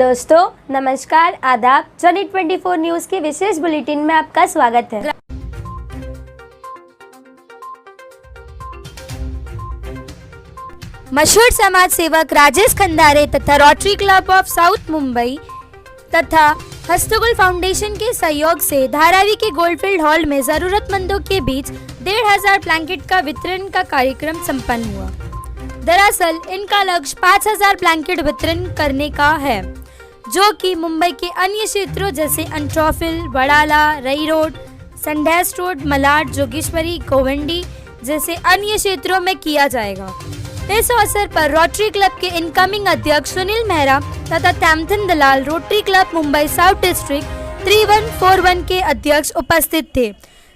दोस्तों नमस्कार, आदाब। जॉनी 24 न्यूज़ की विशेष बुलेटिन में आपका स्वागत है। मशहूर समाज सेवक राजेश खंदारे तथा rotary club of south Mumbai तथा हस्तकुल फाउंडेशन के सहयोग से धारावी के गोल्डफील्ड हॉल में जरूरतमंदों के बीच 1500 ब्लैंकेट का वितरण का कार्यक्रम संपन्न हुआ। दरअसल इनका लक्ष्य 5000 ब्लैंकेट वितरण करने का है, जो कि मुंबई के अन्य क्षेत्रों जैसे अंट्रोफिल, वडाला, रई road, Sundays road, Malad, Jogeshwari, Govandi जैसे अन्य क्षेत्रों में किया जाएगा। इस अवसर पर रोटरी क्लब के इनकमिंग अध्यक्ष सुनील मेहरा तथा तैमथन Dalal, Rotary Club Mumbai South district 3141 के अध्यक्ष उपस्थित थे।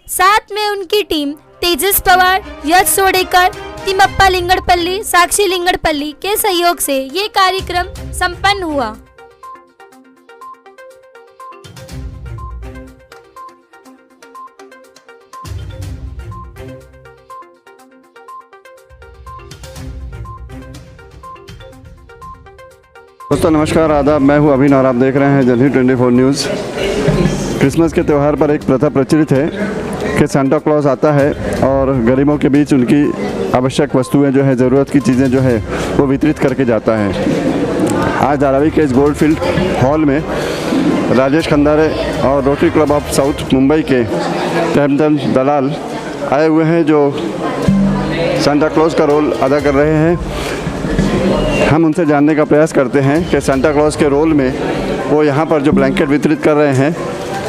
साथ में उनकी टीम तेजस पवार, यश सोडेकर, तिमप्पा लिंगड़पल्ली, साक्षी लिंगड़पल्ली के सहयोग से ये कार्यक्रम संपन्न हुआ। दोस्तों नमस्कार, आदाब। मैं हूं अभिन और आप देख रहे हैं जॉनी 24 न्यूज़। क्रिसमस के त्यौहार पर एक प्रथा प्रचलित है कि सांता क्लॉज आता है और गरीबों के बीच उनकी आवश्यक वस्तुएं जो है, ज़रूरत की चीज़ें जो है वो वितरित करके जाता है। आज धारावी के इस गोल्डफील्ड हॉल में राजेश खंदारे और rotary club of south Mumbai के तैमथन दलाल आए हुए हैं, जो सांता क्लॉज का रोल अदा कर रहे हैं। हम उनसे जानने का प्रयास करते हैं कि सांता क्लॉज के रोल में वो यहाँ पर जो ब्लैंकेट वितरित कर रहे हैं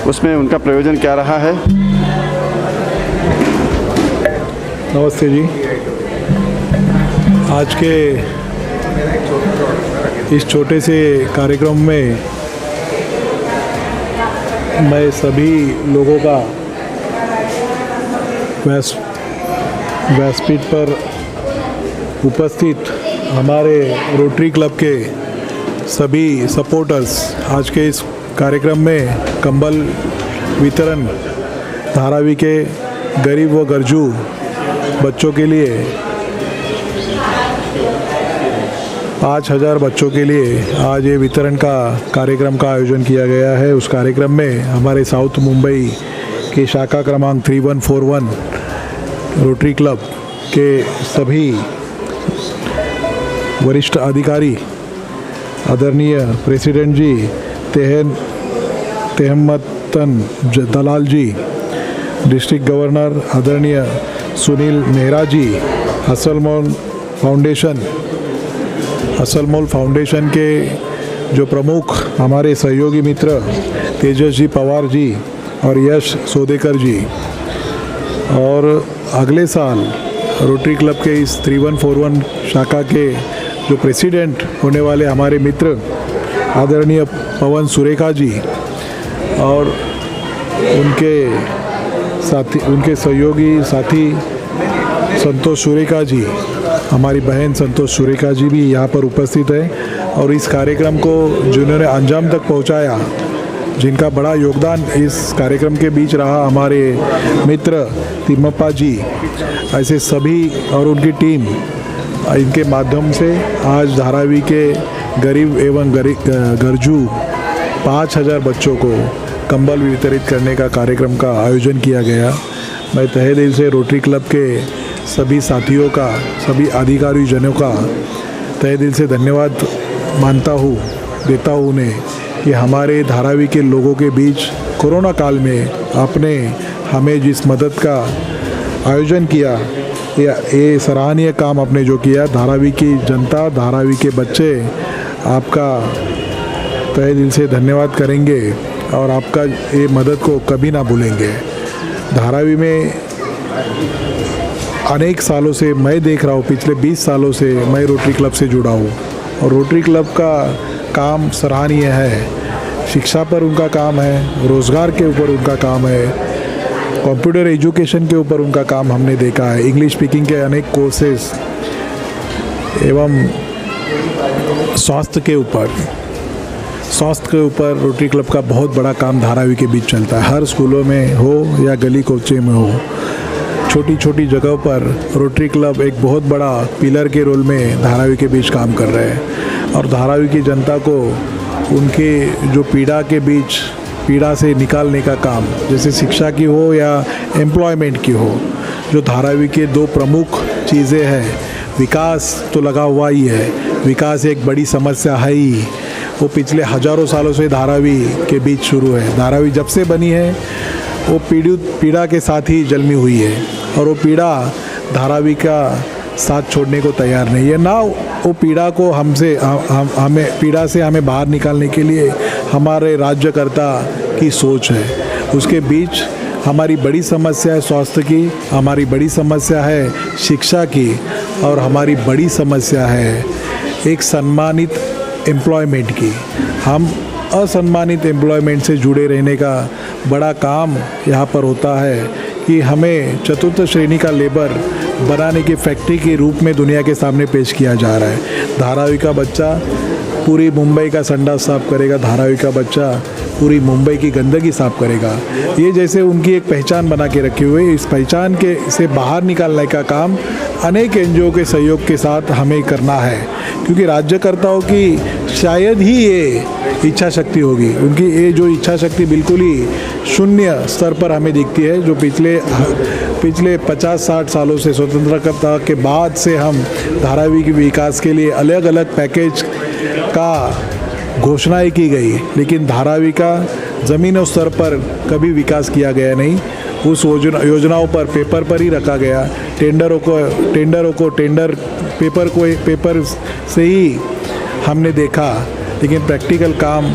उसमें उनका प्रयोजन क्या रहा है। नमस्ते जी। आज के इस छोटे से कार्यक्रम में मैं सभी लोगों का व्यासपीठ पर उपस्थित हमारे रोटरी क्लब के सभी सपोर्टर्स आज के इस कार्यक्रम में कंबल वितरण धारावी के गरीब व गरजू बच्चों के लिए 5000 बच्चों के लिए आज ये वितरण का कार्यक्रम का आयोजन किया गया है। उस कार्यक्रम में हमारे साउथ मुंबई के शाखा क्रमांक 3141 रोटरी क्लब के सभी वरिष्ठ अधिकारी, आदरणीय प्रेसिडेंट जी तैमथन दलाल जी, डिस्ट्रिक्ट गवर्नर आदरणीय सुनील मेहरा जी, असलमोल फाउंडेशन के जो प्रमुख हमारे सहयोगी मित्र तेजस जी पवार जी और यश सोडेकर जी, और अगले साल रोटरी क्लब के इस 3141 शाखा के जो प्रेसिडेंट होने वाले हमारे मित्र आदरणीय पवन सुरेखा जी और उनके सहयोगी साथी संतोष सुरेखा जी, हमारी बहन संतोष सुरेखा जी भी यहाँ पर उपस्थित है। और इस कार्यक्रम को जिन्होंने अंजाम तक पहुँचाया, जिनका बड़ा योगदान इस कार्यक्रम के बीच रहा, हमारे मित्र तिमप्पा जी, ऐसे सभी और उनकी टीम, इनके माध्यम से आज धारावी के गरीब एवं गरजू 5000 बच्चों को कंबल वितरित करने का कार्यक्रम का आयोजन किया गया। मैं तहे दिल से रोटरी क्लब के सभी साथियों का, सभी अधिकारी जनों का तहे दिल से धन्यवाद देता हूँ उन्हें कि हमारे धारावी के लोगों के बीच कोरोना काल में आपने हमें जिस मदद का आयोजन किया, ये सराहनीय काम आपने जो किया। धारावी की जनता, धारावी के बच्चे आपका तहे दिल से धन्यवाद करेंगे और आपका ये मदद को कभी ना भूलेंगे। धारावी में अनेक सालों से मैं देख रहा हूँ, पिछले 20 सालों से मैं रोटरी क्लब से जुड़ा हूँ और रोटरी क्लब का काम सराहनीय है। शिक्षा पर उनका काम है, रोज़गार के ऊपर उनका काम है, कंप्यूटर एजुकेशन के ऊपर उनका काम हमने देखा है, इंग्लिश स्पीकिंग के अनेक कोर्सेज एवं स्वास्थ्य के ऊपर रोटरी क्लब का बहुत बड़ा काम धारावी के बीच चलता है। हर स्कूलों में हो या गली कोचे में हो, छोटी छोटी जगहों पर रोटरी क्लब एक बहुत बड़ा पिलर के रोल में धारावी के बीच काम कर रहे हैं और धारावी की जनता को उनके जो पीड़ा के बीच पीड़ा से निकालने का काम, जैसे शिक्षा की हो या एम्प्लॉयमेंट की हो, जो धारावी के दो प्रमुख चीज़ें हैं, विकास तो लगा हुआ ही है, विकास एक बड़ी समस्या है ही, वो पिछले हज़ारों सालों से धारावी के बीच शुरू है। धारावी जब से बनी है वो पीड़ा के साथ ही जन्मी हुई है और वो पीड़ा धारावी का साथ छोड़ने को तैयार नहीं है। ना वो पीड़ा को हमें पीड़ा से हमें बाहर निकालने के लिए हमारे राज्यकर्ता की सोच है। उसके बीच हमारी बड़ी समस्या है स्वास्थ्य की, हमारी बड़ी समस्या है शिक्षा की और हमारी बड़ी समस्या है एक सम्मानित एम्प्लॉयमेंट की। हम असम्मानित एम्प्लॉयमेंट से जुड़े रहने का बड़ा काम यहाँ पर होता है कि हमें चतुर्थ श्रेणी का लेबर बनाने की फैक्ट्री के रूप में दुनिया के सामने पेश किया जा रहा है। धारावी का बच्चा पूरी मुंबई का संडास साफ करेगा, धारावी का बच्चा पूरी मुंबई की गंदगी साफ करेगा। ये जैसे उनकी एक पहचान बना के रखे हुए, इस पहचान के से बाहर निकालने का काम अनेक एनजीओ के सहयोग के साथ हमें करना है, क्योंकि राज्यकर्ताओं की शायद ही ये इच्छा शक्ति होगी। उनकी ये जो इच्छा शक्ति बिल्कुल ही शून्य स्तर पर हमें दिखती है, जो पिछले 50-60 सालों से स्वतंत्रता के बाद से हम धारावी के विकास के लिए अलग अलग पैकेज का घोषणाएं की गई, लेकिन धारावी का ज़मीनी स्तर पर कभी विकास किया गया नहीं। उस योजनाओं पर पेपर पर ही रखा गया, टेंडर पेपर से ही हमने देखा, लेकिन प्रैक्टिकल काम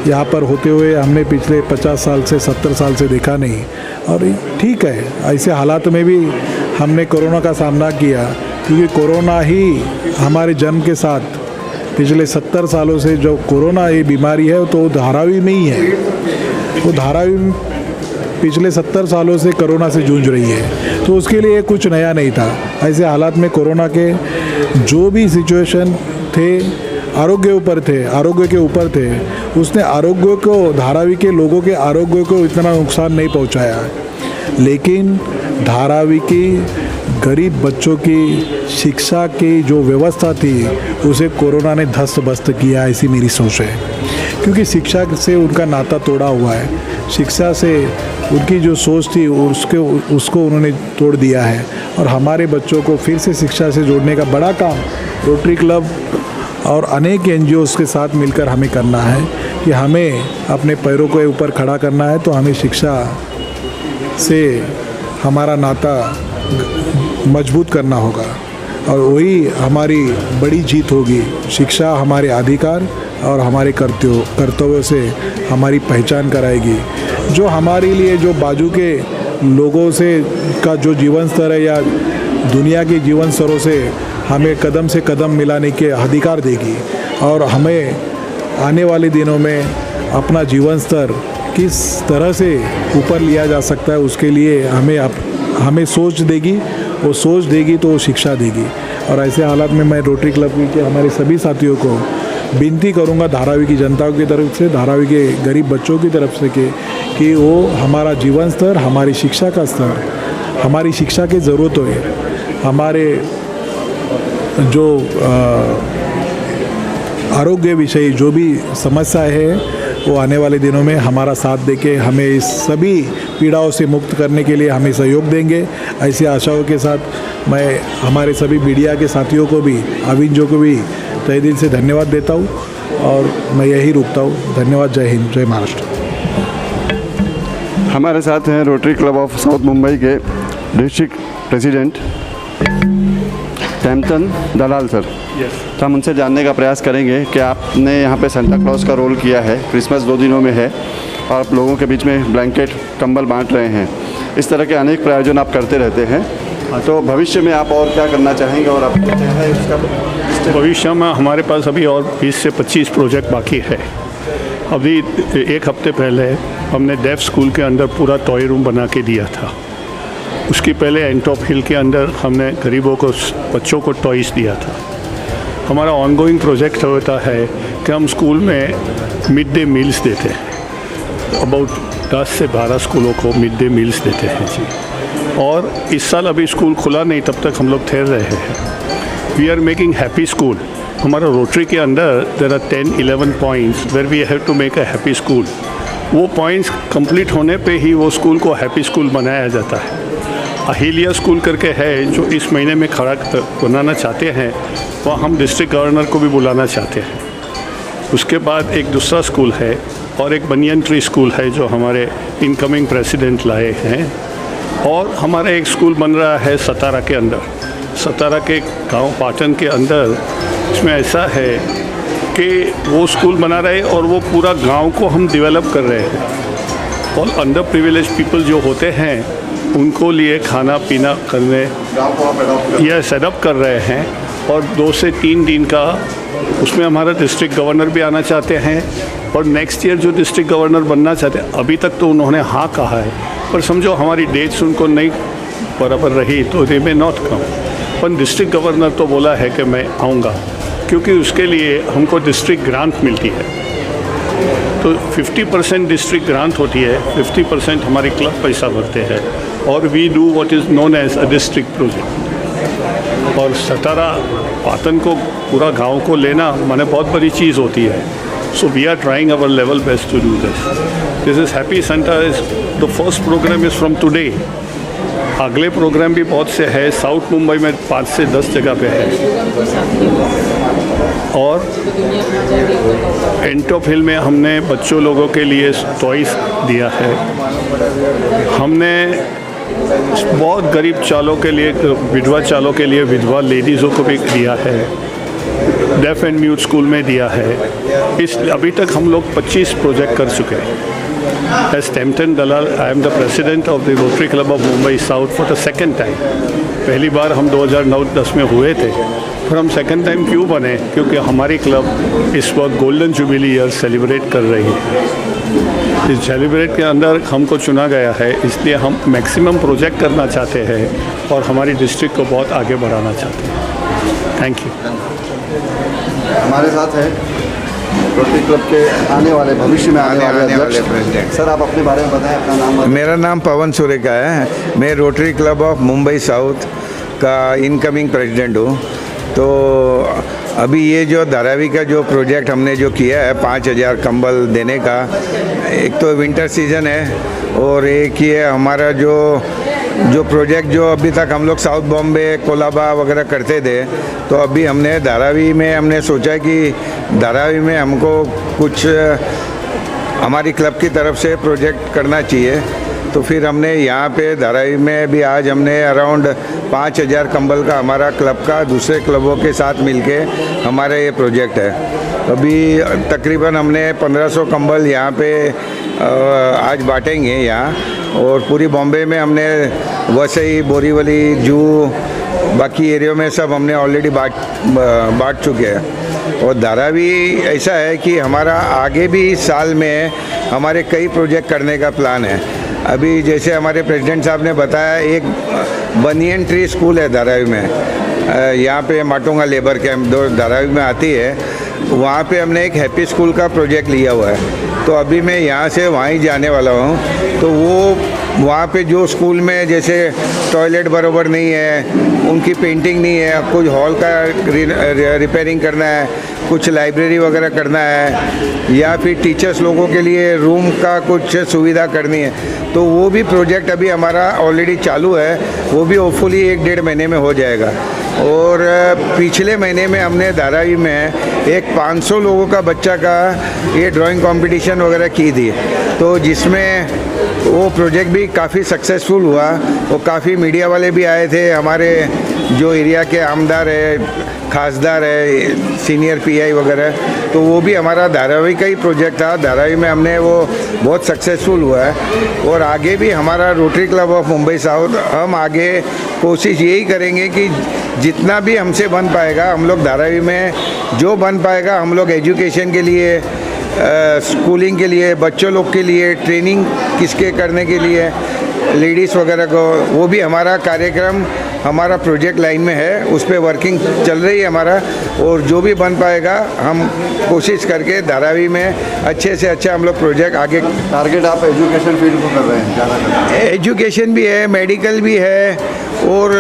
यहाँ पर होते हुए हमने पिछले 50 साल से 70 साल से देखा नहीं। और ठीक है, ऐसे हालात में भी हमने कोरोना का सामना किया, क्योंकि कोरोना ही हमारे जन्म के साथ पिछले 70 सालों से जो कोरोना ये बीमारी है तो धारावी में ही है। वो धारावी पिछले 70 सालों से कोरोना से जूझ रही है, तो उसके लिए कुछ नया नहीं था। ऐसे हालात में कोरोना के जो भी सिचुएशन थे आरोग्य के ऊपर थे, उसने आरोग्य को, धारावी के लोगों के आरोग्य को इतना नुकसान नहीं पहुंचाया, लेकिन धारावी की गरीब बच्चों की शिक्षा की जो व्यवस्था थी उसे कोरोना ने ध्वस्त भस्त किया, ऐसी मेरी सोच है। क्योंकि शिक्षा से उनका नाता तोड़ा हुआ है, शिक्षा से उनकी जो सोच थी उसको उन्होंने तोड़ दिया है। और हमारे बच्चों को फिर से शिक्षा से जोड़ने का बड़ा काम रोटरी क्लब और अनेक एनजीओज़ के साथ मिलकर हमें करना है कि हमें अपने पैरों के ऊपर खड़ा करना है। तो हमें शिक्षा से हमारा नाता मजबूत करना होगा और वही हमारी बड़ी जीत होगी। शिक्षा हमारे अधिकार और हमारे कर्तव्यों से हमारी पहचान कराएगी। जो हमारे लिए जो बाजू के लोगों से का जो जीवन स्तर है या दुनिया के जीवन स्तरों से हमें कदम से कदम मिलाने के अधिकार देगी और हमें आने वाले दिनों में अपना जीवन स्तर किस तरह से ऊपर लिया जा सकता है उसके लिए हमें सोच देगी। वो सोच देगी तो वो शिक्षा देगी। और ऐसे हालात में मैं रोटरी क्लब के हमारे सभी साथियों को विनती करूंगा, धारावी की जनता की तरफ से, धारावी के गरीब बच्चों की तरफ से कि वो हमारा जीवन स्तर, हमारी शिक्षा का स्तर, हमारी शिक्षा की ज़रूरत है, हमारे जो आरोग्य विषय जो भी समस्या है वो आने वाले दिनों में हमारा साथ देके हमें इस सभी पीड़ाओं से मुक्त करने के लिए हमें सहयोग देंगे। ऐसी आशाओं के साथ मैं हमारे सभी मीडिया के साथियों को भी, आविंजों को भी तहे दिल से धन्यवाद देता हूँ और मैं यही रुकता हूँ। धन्यवाद। जय हिंद, जय महाराष्ट्र। हमारे साथ हैं rotary club of south Mumbai के डिस्ट्रिक्ट प्रेसिडेंट टैमचंद दलाल सर। तो हम उनसे जानने का प्रयास करेंगे कि आपने यहाँ पे सांता क्लॉज का रोल किया है, क्रिसमस 2 दिनों में है और आप लोगों के बीच में ब्लैंकेट कंबल बांट रहे हैं। इस तरह के अनेक प्रायोजन आप करते रहते हैं, तो भविष्य में आप और क्या करना चाहेंगे और आप क्या है उसका? भविष्य में हमारे पास अभी और 20 से 25 प्रोजेक्ट बाकी है। अभी 1 हफ्ते पहले हमने डेफ स्कूल के अंदर पूरा टॉय रूम बना के दिया था। उसके पहले एंटॉप हिल के अंदर हमने गरीबों को, बच्चों को टॉयज़ दिया था। हमारा ऑनगोइंग प्रोजेक्ट होता है कि हम स्कूल में मिड डे मील्स देते हैं। अबाउट 10 से 12 स्कूलों को मिड डे मील्स देते हैं जी। और इस साल अभी स्कूल खुला नहीं, तब तक हम लोग ठहर रहे हैं। We are making happy school. हमारा रोटरी के अंदर there are 10-11 points where we have to make a happy school. वो पॉइंट्स कंप्लीट होने पे ही वो स्कूल को हैप्पी स्कूल बनाया जाता है। अहिल्या स्कूल करके है जो इस महीने में खड़ा बनाना चाहते हैं, वहाँ हम डिस्ट्रिक्ट गवर्नर को भी बुलाना चाहते हैं। उसके बाद एक दूसरा स्कूल है और एक बनियन ट्री स्कूल है जो हमारे इनकमिंग प्रेसिडेंट लाए हैं। और हमारा एक स्कूल बन रहा है सतारा के अंदर, सतारा के गांव पाटन के अंदर। इसमें ऐसा है कि वो स्कूल बना रहे और वो पूरा गांव को हम डेवलप कर रहे हैं। और अंडर प्रिविलेज पीपल जो होते हैं उनको लिए खाना पीना करने यह सेटअप कर रहे हैं। और 2 से 3 दिन का उसमें हमारा डिस्ट्रिक्ट गवर्नर भी आना चाहते हैं। और नेक्स्ट ईयर जो डिस्ट्रिक्ट गवर्नर बनना चाहते हैं, अभी तक तो उन्होंने हाँ कहा है, पर समझो हमारी डेट्स उनको नहीं बराबर रही तो दे मे नॉट कम। पर डिस्ट्रिक्ट गवर्नर तो बोला है कि मैं आऊँगा, क्योंकि उसके लिए हमको डिस्ट्रिक्ट ग्रांट मिलती है। तो 50% डिस्ट्रिक्ट ग्रांट होती है, 50% हमारे क्लब पैसा भरते हैं और we do what is known as a district project. और सतारा पाटन को पूरा गांव को लेना माने बहुत बड़ी चीज़ होती है। So we are trying our level best to do this is happy centre is the first programme is from today. अगले प्रोग्राम भी बहुत से है, साउथ मुंबई में 5 से 10 जगह पे है। और एंटॉप हिल में हमने बच्चों लोगों के लिए टॉयस दिया है। हमने बहुत गरीब चालों के लिए, विधवा चालों के लिए विधवा लेडीज़ों को भी दिया है। डेफ एंड म्यूट स्कूल में दिया है। इस अभी तक हम लोग 25 प्रोजेक्ट कर चुके हैं। As Tempton Dalal, I am the president of the Rotary Club of Mumbai South for the second time. पहली बार हम 2009-10 में हुए थे, फिर हम सेकंड टाइम क्यों बने? क्योंकि हमारी क्लब इस वक्त गोल्डन जुबिली ईयर सेलिब्रेट कर रही है। इस सेलिब्रेट के अंदर हमको चुना गया है, इसलिए हम मैक्सिमम प्रोजेक्ट करना चाहते हैं और हमारी डिस्ट्रिक्ट को बहुत आगे बढ़ाना चाहते हैं। Thank you. हमारे साथ है रोटरी क्लब के आने वाले भविष्य में आने वाले प्रेसिडेंट। सर, आप अपने बारे में बताएं, अपना नाम बताएं। मेरा नाम पवन सुरेखा है। मैं rotary club of Mumbai south का इनकमिंग प्रेसिडेंट हूँ। तो अभी ये जो धारावी का जो प्रोजेक्ट हमने जो किया है 5000 कंबल देने का, एक तो विंटर सीज़न है और एक ये हमारा जो प्रोजेक्ट जो अभी तक हम लोग साउथ बॉम्बे कोलाबा वगैरह करते थे, तो अभी हमने धारावी में हमने सोचा कि धारावी में हमको कुछ हमारी क्लब की तरफ से प्रोजेक्ट करना चाहिए। तो फिर हमने यहाँ पे धारावी में भी आज हमने अराउंड 5000 कंबल का हमारा क्लब का दूसरे क्लबों के साथ मिलके हमारा ये प्रोजेक्ट है। अभी तकरीबन हमने 1500 कंबल यहाँ पे आज बांटेंगे यहाँ, और पूरी बॉम्बे में हमने वसई, बोरीवली, जूहू, बाकी एरियो में सब हमने ऑलरेडी बांट चुके हैं। और धारावी ऐसा है कि हमारा आगे भी इस साल में हमारे कई प्रोजेक्ट करने का प्लान है। अभी जैसे हमारे प्रेसिडेंट साहब ने बताया, एक बनियन ट्री स्कूल है धारावी में, यहाँ पे माटोंगा लेबर कैंप दो धारावी में आती है, वहाँ पे हमने एक हैप्पी स्कूल का प्रोजेक्ट लिया हुआ है। तो अभी मैं यहाँ से वहाँ ही जाने वाला हूँ। तो वो वहाँ पे जो स्कूल में जैसे टॉयलेट बराबर नहीं है, उनकी पेंटिंग नहीं है, कुछ हॉल का रिपेयरिंग करना है, कुछ लाइब्रेरी वगैरह करना है, या फिर टीचर्स लोगों के लिए रूम का कुछ सुविधा करनी है, तो वो भी प्रोजेक्ट अभी हमारा ऑलरेडी चालू है। वो भी होपफुली 1-1.5 महीने में हो जाएगा। और पिछले महीने में हमने धारावी में एक 500 लोगों का बच्चा का ये ड्राइंग कंपटीशन वगैरह की थी, तो जिसमें वो प्रोजेक्ट भी काफ़ी सक्सेसफुल हुआ। वो काफ़ी मीडिया वाले भी आए थे, हमारे जो एरिया के आमदार है, खासदार है, सीनियर पीआई वगैरह, तो वो भी हमारा धारावी का ही प्रोजेक्ट था। धारावी में हमने वो बहुत सक्सेसफुल हुआ है। और आगे भी हमारा rotary club of Mumbai south, हम आगे कोशिश यही करेंगे कि जितना भी हमसे बन पाएगा, हम लोग धारावी में जो बन पाएगा, हम लोग एजुकेशन के लिए, स्कूलिंग के लिए, बच्चों लोग के लिए ट्रेनिंग किसके करने के लिए, लेडीज़ वगैरह को, वो भी हमारा कार्यक्रम हमारा प्रोजेक्ट लाइन में है, उस पर वर्किंग चल रही है हमारा। और जो भी बन पाएगा हम कोशिश करके धारावी में अच्छे से अच्छा हम लोग प्रोजेक्ट आगे। टारगेट आप एजुकेशन फील्ड को कर रहे हैं ज़्यादा? एजुकेशन भी है, मेडिकल भी है, और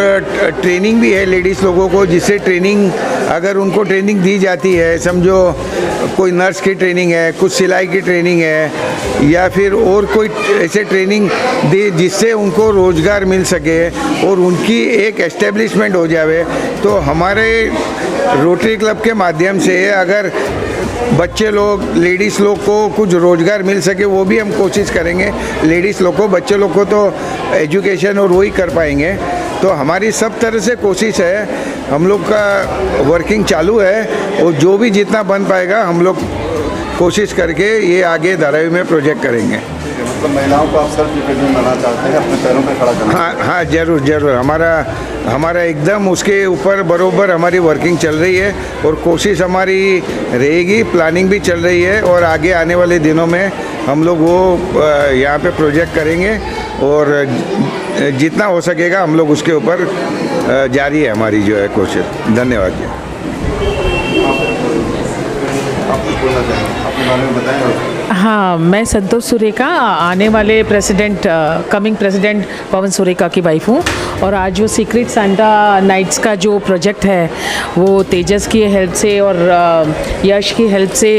ट्रेनिंग भी है लेडीज़ लोगों को, जिससे ट्रेनिंग अगर उनको ट्रेनिंग दी जाती है, समझो कोई नर्स की ट्रेनिंग है, कुछ सिलाई की ट्रेनिंग है, या फिर और कोई ऐसे ट्रेनिंग दे जिससे उनको रोज़गार मिल सके और उनकी एक एस्टेब्लिशमेंट हो जावे, तो हमारे रोटरी क्लब के माध्यम से अगर बच्चे लोग, लेडीज़ लोग को कुछ रोज़गार मिल सके, वो भी हम कोशिश करेंगे। लेडीज़ लोग को, बच्चे लोग को तो एजुकेशन और वही कर पाएंगे। तो हमारी सब तरह से कोशिश है, हम लोग का वर्किंग चालू है और जो भी जितना बन पाएगा हम लोग कोशिश करके ये आगे धारावी में प्रोजेक्ट करेंगे। मतलब महिलाओं को आप सेल्फ डिपेंडेंट बनाना चाहते हैं, अपने पैरों पे खड़ा करना? हाँ, ज़रूर हमारा एकदम उसके ऊपर बरोबर हमारी वर्किंग चल रही है और कोशिश हमारी रहेगी, प्लानिंग भी चल रही है और आगे आने वाले दिनों में हम लोग वो यहाँ पे प्रोजेक्ट करेंगे और जितना हो सकेगा हम लोग उसके ऊपर जारी है हमारी जो है कोशिश। धन्यवाद जी। आप कुछ बोलना चाहेंगे, अपने बारे में बताएं। हाँ, मैं संतोष सुरेखा, आने वाले कमिंग प्रेसिडेंट पवन सुरेखा की वाइफ हूँ और आज जो सीक्रेट सांता नाइट्स का जो प्रोजेक्ट है वो तेजस की हेल्प से और यश की हेल्प से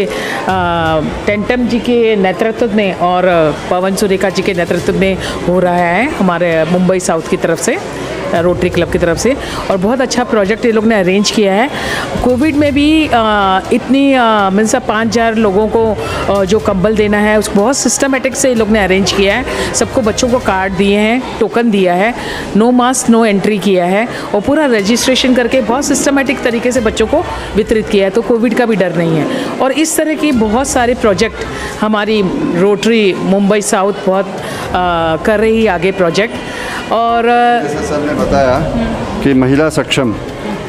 टेंटम जी के नेतृत्व में और पवन सुरेखा जी के नेतृत्व में हो रहा है हमारे मुंबई साउथ की तरफ से, रोटरी क्लब की तरफ से। और बहुत अच्छा प्रोजेक्ट ये लोग ने अरेंज किया है। कोविड में भी इतनी मीन्स 5000 लोगों को जो कंबल देना है उसको बहुत सिस्टमेटिक से ये लोग ने अरेंज किया है। सबको बच्चों को कार्ड दिए हैं, टोकन दिया है, नो मास्क नो एंट्री किया है और पूरा रजिस्ट्रेशन करके बहुत सिस्टमेटिक तरीके से बच्चों को वितरित किया है, तो कोविड का भी डर नहीं है। और इस तरह की बहुत सारे प्रोजेक्ट हमारी रोटरी मुंबई साउथ बहुत कर रही है आगे प्रोजेक्ट। और जैसे सर ने बताया कि महिला सक्षम,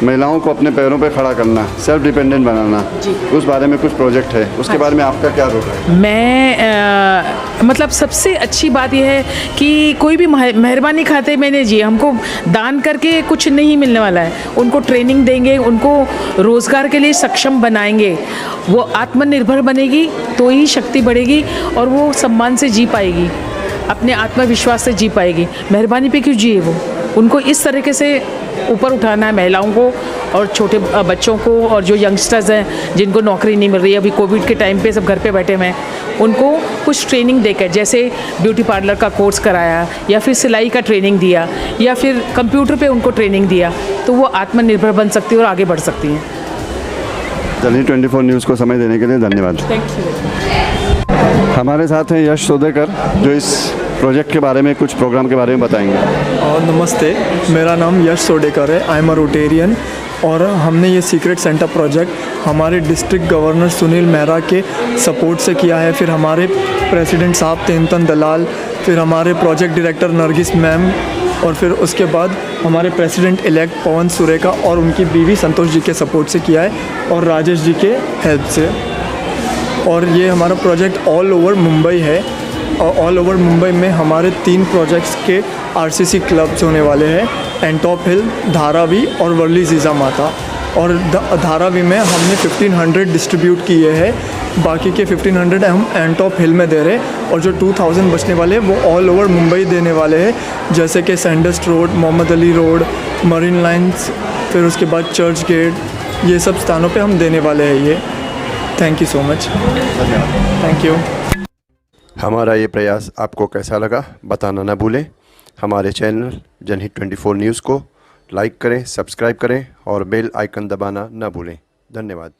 महिलाओं को अपने पैरों पे खड़ा करना, सेल्फ डिपेंडेंट बनाना, उस बारे में कुछ प्रोजेक्ट है, उसके बारे में आपका क्या रोल है? मैं मतलब सबसे अच्छी बात यह है कि कोई भी मेहरबानी खाते में नहीं जी, हमको दान करके कुछ नहीं मिलने वाला है। उनको ट्रेनिंग देंगे, उनको रोज़गार के लिए सक्षम बनाएंगे, वो आत्मनिर्भर बनेगी तो ही शक्ति बढ़ेगी और वो सम्मान से जी पाएगी, अपने आत्मविश्वास से जी पाएगी। मेहरबानी पे क्यों जिए वो, उनको इस तरीके से ऊपर उठाना है महिलाओं को और छोटे बच्चों को और जो यंगस्टर्स हैं जिनको नौकरी नहीं मिल रही है, अभी कोविड के टाइम पे सब घर पे बैठे हुए हैं, उनको कुछ ट्रेनिंग देकर, जैसे ब्यूटी पार्लर का कोर्स कराया या फिर सिलाई का ट्रेनिंग दिया या फिर कंप्यूटर पे उनको ट्रेनिंग दिया, तो वो आत्मनिर्भर बन सकती है और आगे बढ़ सकती हैं। जनहित 24 न्यूज़ को समय देने के लिए धन्यवाद। Thank you. हमारे साथ हैं यश सोदेकर, जो इस प्रोजेक्ट के बारे में, कुछ प्रोग्राम के बारे में बताएंगे। नमस्ते, मेरा नाम यश सोडेकर है, आई एम अ रोटेरियन और हमने ये सीक्रेट सेंटर प्रोजेक्ट हमारे डिस्ट्रिक्ट गवर्नर सुनील मेहरा के सपोर्ट से किया है। फिर हमारे प्रेसिडेंट साहब तेनतन दलाल, फिर हमारे प्रोजेक्ट डायरेक्टर नरगिस मैम और फिर उसके बाद हमारे प्रेसिडेंट इलेक्ट पवन सुरेखा और उनकी बीवी संतोष जी के सपोर्ट से किया है और राजेश जी के हेल्प से। और ये हमारा प्रोजेक्ट ऑल ओवर मुंबई है और ऑल ओवर मुंबई में हमारे 3 प्रोजेक्ट्स के आरसीसी क्लब्स होने वाले हैं, एंटॉप हिल, धारावी और वर्ली जीजा माता। और धारावी में हमने 1500 डिस्ट्रीब्यूट किए हैं, बाकी के 1500 हम एंटॉप हिल में दे रहे हैं और जो 2000 बचने वाले हैं वो ऑल ओवर मुंबई देने वाले हैं, जैसे कि Sandhurst road, Mohammed Ali road, Marine Lines, फिर उसके बाद चर्च गेट, ये सब स्थानों पे हम देने वाले हैं ये। Thank you so much. Thank you. हमारा ये प्रयास आपको कैसा लगा बताना ना भूलें। हमारे चैनल जनहित 24 न्यूज़ को लाइक करें, सब्सक्राइब करें और बेल आइकन दबाना ना भूलें। धन्यवाद।